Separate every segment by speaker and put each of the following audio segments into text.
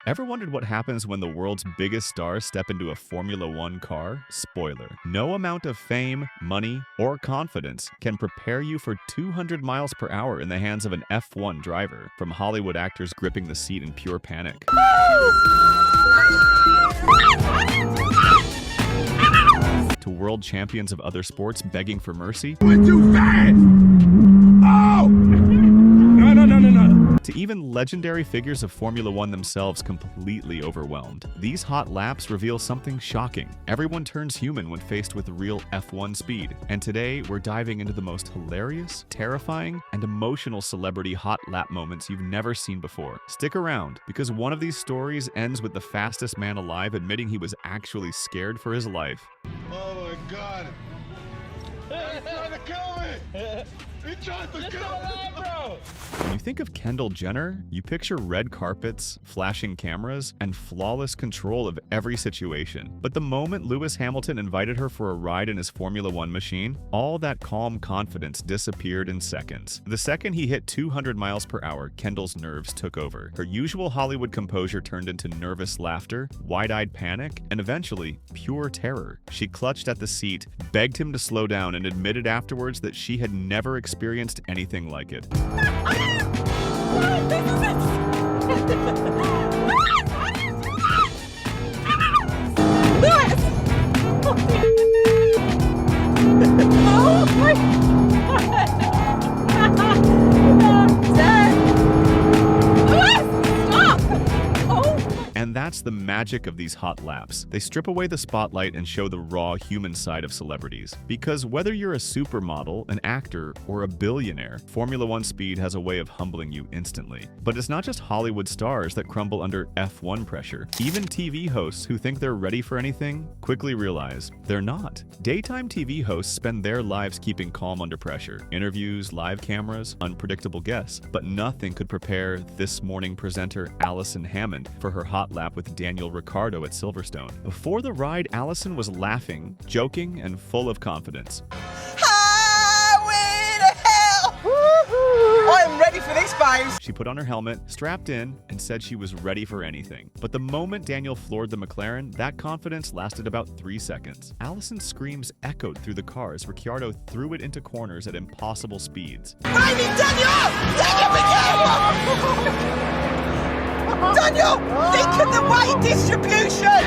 Speaker 1: Ever wondered what happens when the world's biggest stars step into a Formula One car? Spoiler: no amount of fame, money, or confidence can prepare you for 200 miles per hour in the hands of an F1 driver, from Hollywood actors gripping the seat in pure panic to world champions of other sports begging for mercy.
Speaker 2: We're too fast! Oh! No, no, no, no, no.
Speaker 1: To even legendary figures of Formula One themselves completely overwhelmed. These hot laps reveal something shocking. Everyone turns human when faced with real F1 speed. And today, we're diving into the most hilarious, terrifying, and emotional celebrity hot lap moments you've never seen before. Stick around, because one of these stories ends with the fastest man alive admitting he was actually scared for his life.
Speaker 2: Oh my God! He's trying to kill me! He tried to kill me!
Speaker 1: When you think of Kendall Jenner, you picture red carpets, flashing cameras, and flawless control of every situation. But the moment Lewis Hamilton invited her for a ride in his Formula One machine, all that calm confidence disappeared in seconds. The second he hit 200 miles per hour, Kendall's nerves took over. Her usual Hollywood composure turned into nervous laughter, wide-eyed panic, and eventually, pure terror. She clutched at the seat, begged him to slow down, and admitted afterwards that she had never experienced anything like it. And that's the magic of these hot laps. They strip away the spotlight and show the raw human side of celebrities. Because whether you're a supermodel, an actor, or a billionaire, Formula One speed has a way of humbling you instantly. But it's not just Hollywood stars that crumble under F1 pressure. Even TV hosts who think they're ready for anything quickly realize they're not. Daytime TV hosts spend their lives keeping calm under pressure. Interviews, live cameras, unpredictable guests. But nothing could prepare This Morning presenter Allison Hammond for her hot lap with Daniel Ricciardo at Silverstone. Before the ride, Allison was laughing, joking, and full of confidence.
Speaker 3: Highway to hell! I'm ready for this, babes!
Speaker 1: She put on her helmet, strapped in, and said she was ready for anything. But the moment Daniel floored the McLaren, that confidence lasted about 3 seconds. Allison's screams echoed through the car as Ricciardo threw it into corners at impossible speeds.
Speaker 3: Baby, Daniel! Daniel, be careful! Daniel, think of the weight distribution!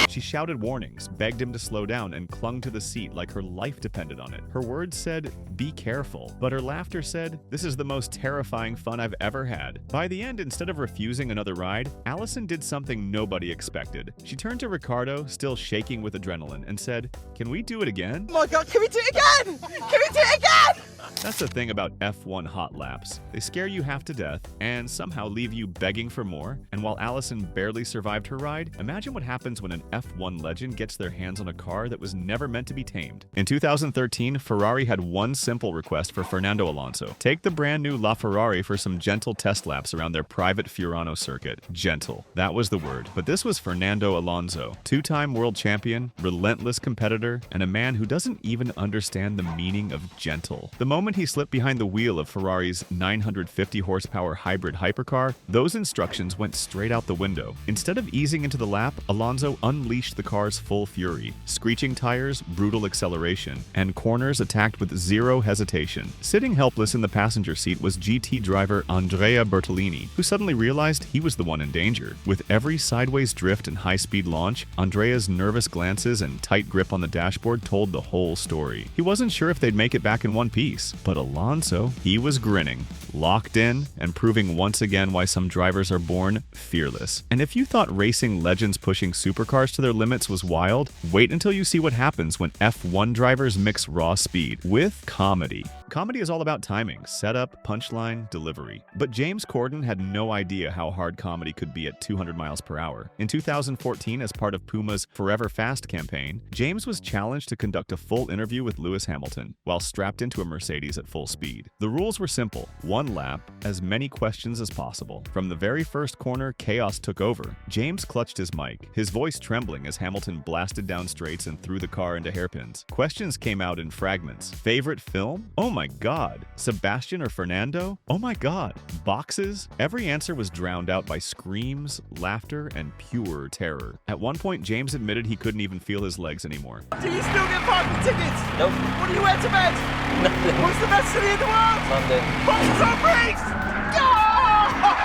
Speaker 1: She shouted warnings, begged him to slow down, and clung to the seat like her life depended on it. Her words said, "Be careful," but her laughter said, "This is the most terrifying fun I've ever had." By the end, instead of refusing another ride, Allison did something nobody expected. She turned to Ricciardo, still shaking with adrenaline, and said, "Can we do it again?"
Speaker 3: Oh my God, can we do it again? Can we do it again?
Speaker 1: That's the thing about F1 hot laps. They scare you half to death and somehow leave you begging for more. And while Allison barely survived her ride, imagine what happens when an F1 legend gets their hands on a car that was never meant to be tamed. In 2013, Ferrari had one simple request for Fernando Alonso: take the brand new LaFerrari for some gentle test laps around their private Fiorano circuit. Gentle. That was the word. But this was Fernando Alonso, two-time world champion, relentless competitor, and a man who doesn't even understand the meaning of gentle. The moment he slipped behind the wheel of Ferrari's 950 horsepower hybrid hypercar, those instructions went straight out the window. Instead of easing into the lap, Alonso unleashed the car's full fury. Screeching tires, brutal acceleration, and corners attacked with zero hesitation. Sitting helpless in the passenger seat was GT driver Andrea Bertolini, who suddenly realized he was the one in danger. With every sideways drift and high-speed launch, Andrea's nervous glances and tight grip on the dashboard told the whole story. He wasn't sure if they'd make it back in one piece, but Alonso, he was grinning, locked in, and proving once again why some drivers are born fearless. And if you thought racing legends pushing supercars to their limits was wild, wait until you see what happens when F1 drivers mix raw speed with comedy. Comedy is all about timing, setup, punchline, delivery. But James Corden had no idea how hard comedy could be at 200 miles per hour. In 2014, as part of Puma's Forever Fast campaign, James was challenged to conduct a full interview with Lewis Hamilton while strapped into a Mercedes at full speed. The rules were simple: one one lap, as many questions as possible. From the very first corner, chaos took over. James clutched his mic, his voice trembling as Hamilton blasted down straights and threw the car into hairpins. Questions came out in fragments. Favorite film? Oh my god. Sebastian or Fernando? Oh my god. Boxes? Every answer was drowned out by screams, laughter, and pure terror. At one point, James admitted he couldn't even feel his legs anymore.
Speaker 3: Do you still get parking tickets?
Speaker 4: Nope.
Speaker 3: What do you wear to bed?
Speaker 4: Nothing.
Speaker 3: What's the best city in the world?
Speaker 4: London.
Speaker 3: Boxes on brakes! Oh my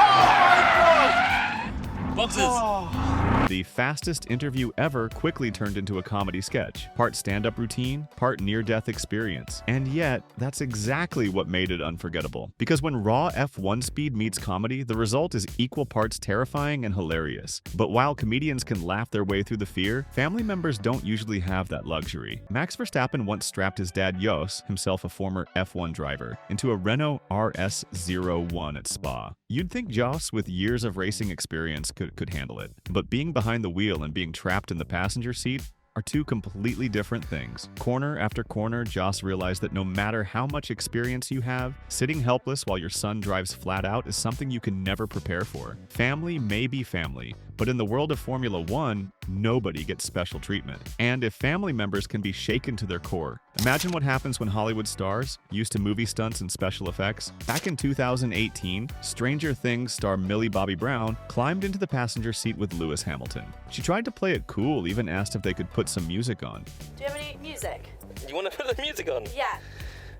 Speaker 3: god!
Speaker 4: Boxes.
Speaker 3: Oh.
Speaker 1: The fastest interview ever quickly turned into a comedy sketch. Part stand-up routine, part near-death experience. And yet, that's exactly what made it unforgettable. Because when raw F1 speed meets comedy, the result is equal parts terrifying and hilarious. But while comedians can laugh their way through the fear, family members don't usually have that luxury. Max Verstappen once strapped his dad Jos, himself a former F1 driver, into a Renault RS01 at Spa. You'd think Jos, with years of racing experience, could handle it. But being behind the wheel and being trapped in the passenger seat are two completely different things. Corner after corner, Jos realized that no matter how much experience you have, sitting helpless while your son drives flat out is something you can never prepare for. Family may be family, but in the world of Formula One, nobody gets special treatment. And if family members can be shaken to their core, imagine what happens when Hollywood stars, used to movie stunts and special effects. Back in 2018, Stranger Things star Millie Bobby Brown climbed into the passenger seat with Lewis Hamilton. She tried to play it cool, even asked if they could put some music on.
Speaker 5: Do you have any music?
Speaker 4: You want to put the music on?
Speaker 5: Yeah.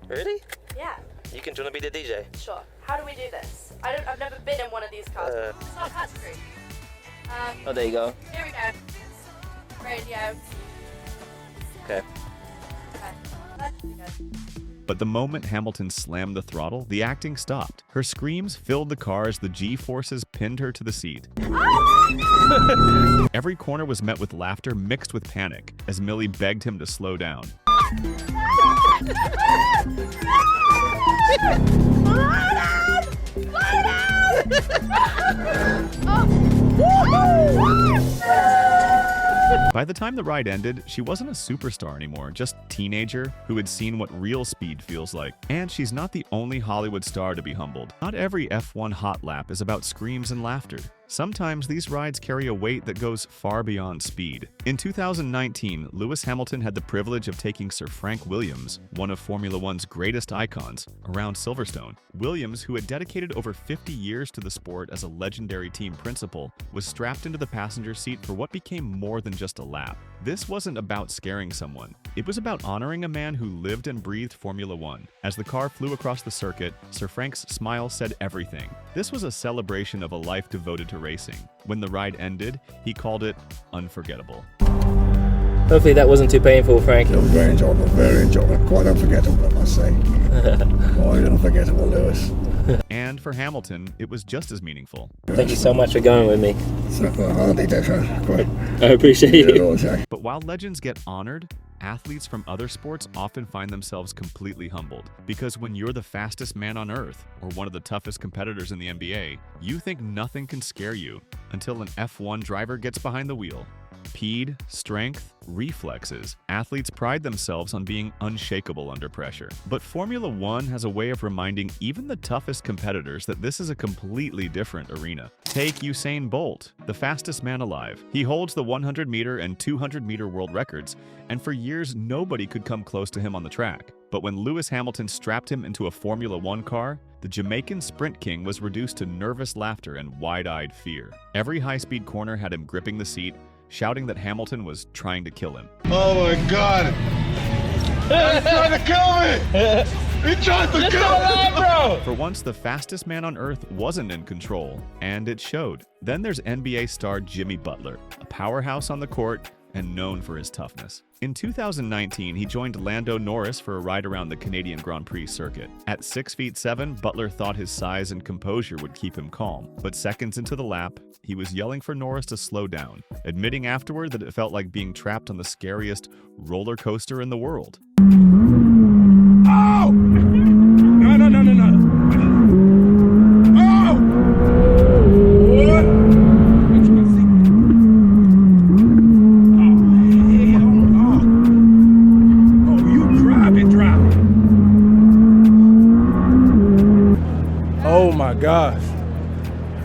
Speaker 4: Really?
Speaker 5: Yeah.
Speaker 4: You can try to be the DJ.
Speaker 5: Sure. How do we do this? I've never been in one of these cars. It's not touch screen.
Speaker 4: Oh, there you go.
Speaker 5: Here we go. Radio.
Speaker 4: Okay.
Speaker 5: Okay. That's pretty good.
Speaker 1: But the moment Hamilton slammed the throttle, the acting stopped. Her screams filled the car as the G-forces pinned her to the seat. Every corner was met with laughter mixed with panic as Millie begged him to slow down. By the time the ride ended, she wasn't a superstar anymore, just a teenager who had seen what real speed feels like. And she's not the only Hollywood star to be humbled. Not every F1 hot lap is about screams and laughter. Sometimes these rides carry a weight that goes far beyond speed. In 2019, Lewis Hamilton had the privilege of taking Sir Frank Williams, one of Formula One's greatest icons, around Silverstone. Williams, who had dedicated over 50 years to the sport as a legendary team principal, was strapped into the passenger seat for what became more than just a lap. This wasn't about scaring someone. It was about honoring a man who lived and breathed Formula One. As the car flew across the circuit, Sir Frank's smile said everything. This was a celebration of a life devoted to racing. When the ride ended, he called it unforgettable.
Speaker 4: Hopefully that wasn't too painful, Frank.
Speaker 6: It was very enjoyable, quite unforgettable, I must say. Quite unforgettable, Lewis.
Speaker 1: And for Hamilton, it was just as meaningful.
Speaker 4: Thank you so much for going with me.
Speaker 6: So, hardly different. Quite
Speaker 4: I appreciate
Speaker 6: good,
Speaker 4: you.
Speaker 6: also.
Speaker 1: But while legends get honored, athletes from other sports often find themselves completely humbled. Because when you're the fastest man on earth, or one of the toughest competitors in the NBA, you think nothing can scare you until an F1 driver gets behind the wheel. Speed, strength, reflexes. Athletes pride themselves on being unshakable under pressure. But Formula One has a way of reminding even the toughest competitors that this is a completely different arena. Take Usain Bolt, the fastest man alive. He holds the 100-meter and 200-meter world records, and for years nobody could come close to him on the track. But when Lewis Hamilton strapped him into a Formula One car, the Jamaican Sprint King was reduced to nervous laughter and wide-eyed fear. Every high-speed corner had him gripping the seat, shouting that Hamilton was trying to kill him.
Speaker 2: Oh my god! He's trying to kill me! He tried to kill me!
Speaker 4: Bro!
Speaker 1: For once, the fastest man on earth wasn't in control, and it showed. Then there's NBA star Jimmy Butler, a powerhouse on the court and known for his toughness. In 2019, he joined Lando Norris for a ride around the Canadian Grand Prix circuit. At 6'7", Butler thought his size and composure would keep him calm. But seconds into the lap, he was yelling for Norris to slow down, admitting afterward that it felt like being trapped on the scariest roller coaster in the world.
Speaker 2: Oh! No, no, no, no, no. Oh! What? Which one's he? Oh, hell no. Oh, you drive it.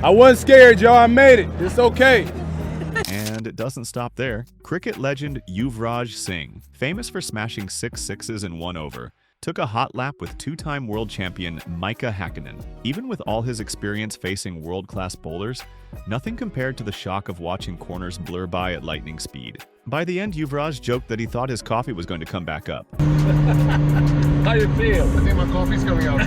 Speaker 2: I wasn't scared, y'all. I made it. It's okay.
Speaker 1: And it doesn't stop there. Cricket legend Yuvraj Singh, famous for smashing 6 sixes in 1 over, took a hot lap with 2-time world champion Micah Hakkinen. Even with all his experience facing world-class bowlers, nothing compared to the shock of watching corners blur by at lightning speed. By the end, Yuvraj joked that he thought his coffee was going to come back up.
Speaker 2: How you feel?
Speaker 6: I think my coffee's coming out.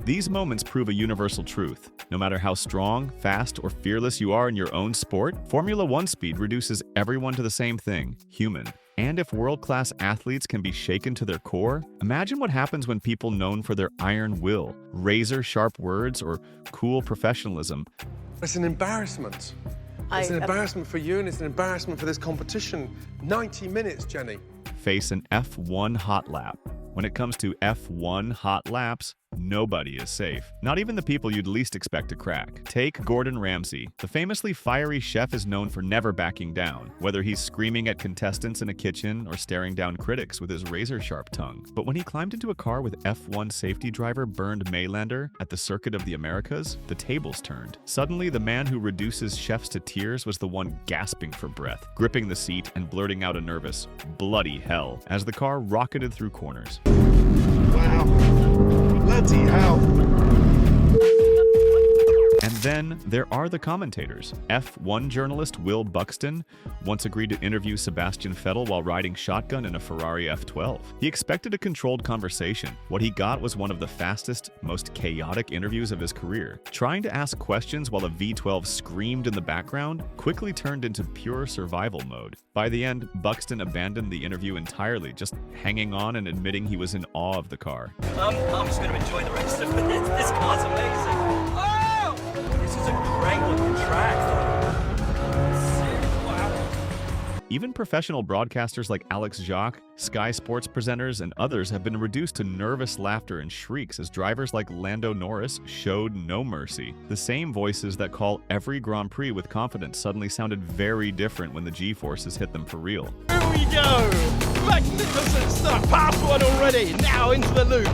Speaker 1: These moments prove a universal truth. No matter how strong, fast, or fearless you are in your own sport, Formula One speed reduces everyone to the same thing: human. And if world-class athletes can be shaken to their core, imagine what happens when people known for their iron will, razor-sharp words, or cool professionalism
Speaker 7: It's an embarrassment. It's an embarrassment for you and it's an embarrassment for this competition. 90 minutes, Jenny.
Speaker 1: face an F1 hot lap. When it comes to F1 hot laps, nobody is safe. Not even the people you'd least expect to crack. Take Gordon Ramsay. The famously fiery chef is known for never backing down, whether he's screaming at contestants in a kitchen or staring down critics with his razor-sharp tongue. But when he climbed into a car with F1 safety driver Bernd Maylander at the Circuit of the Americas, the tables turned. Suddenly, the man who reduces chefs to tears was the one gasping for breath, gripping the seat and blurting out a nervous, "Bloody hell," as the car rocketed through corners.
Speaker 7: Wow. Bloody hell.
Speaker 1: And then there are the commentators. F1 journalist Will Buxton once agreed to interview Sebastian Vettel while riding shotgun in a Ferrari F12. He expected a controlled conversation. What he got was one of the fastest, most chaotic interviews of his career. Trying to ask questions while a V12 screamed in the background quickly turned into pure survival mode. By the end, Buxton abandoned the interview entirely, just hanging on and admitting he was in awe of the car.
Speaker 3: I'm just going to enjoy the rest of it. This car's amazing. Oh! This is a great looking track.
Speaker 1: Even professional broadcasters like Alex Jacques, Sky Sports presenters, and others have been reduced to nervous laughter and shrieks as drivers like Lando Norris showed no mercy. The same voices that call every Grand Prix with confidence suddenly sounded very different when the G-forces hit them for real.
Speaker 8: Here we go! Magnificent stuff! Past one already! Now into the loop!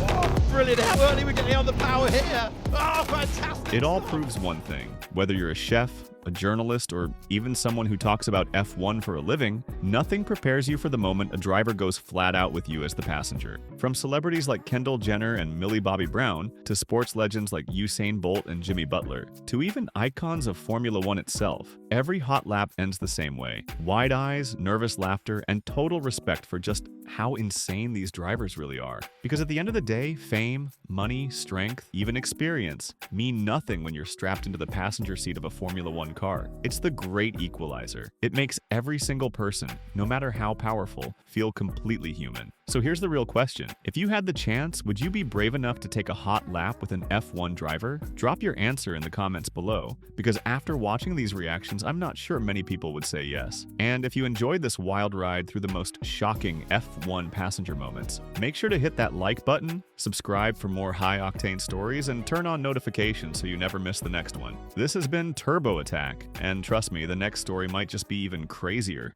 Speaker 8: Oh, brilliant! How early we're getting on the power here! Oh, fantastic!
Speaker 1: It all proves one thing. Whether you're a chef, a journalist, or even someone who talks about F1 for a living, nothing prepares you for the moment a driver goes flat out with you as the passenger. From celebrities like Kendall Jenner and Millie Bobby Brown, to sports legends like Usain Bolt and Jimmy Butler, to even icons of Formula One itself, every hot lap ends the same way. Wide eyes, nervous laughter, and total respect for just how insane these drivers really are. Because at the end of the day, fame, money, strength, even experience mean nothing when you're strapped into the passenger seat of a Formula One car. It's the great equalizer. It makes every single person, no matter how powerful, feel completely human. So here's the real question. If you had the chance, would you be brave enough to take a hot lap with an F1 driver? Drop your answer in the comments below, because after watching these reactions, I'm not sure many people would say yes. And if you enjoyed this wild ride through the most shocking F1 passenger moments, make sure to hit that like button, subscribe for more high-octane stories, and turn on notifications so you never miss the next one. This has been Turbo Attack, and trust me, the next story might just be even crazier.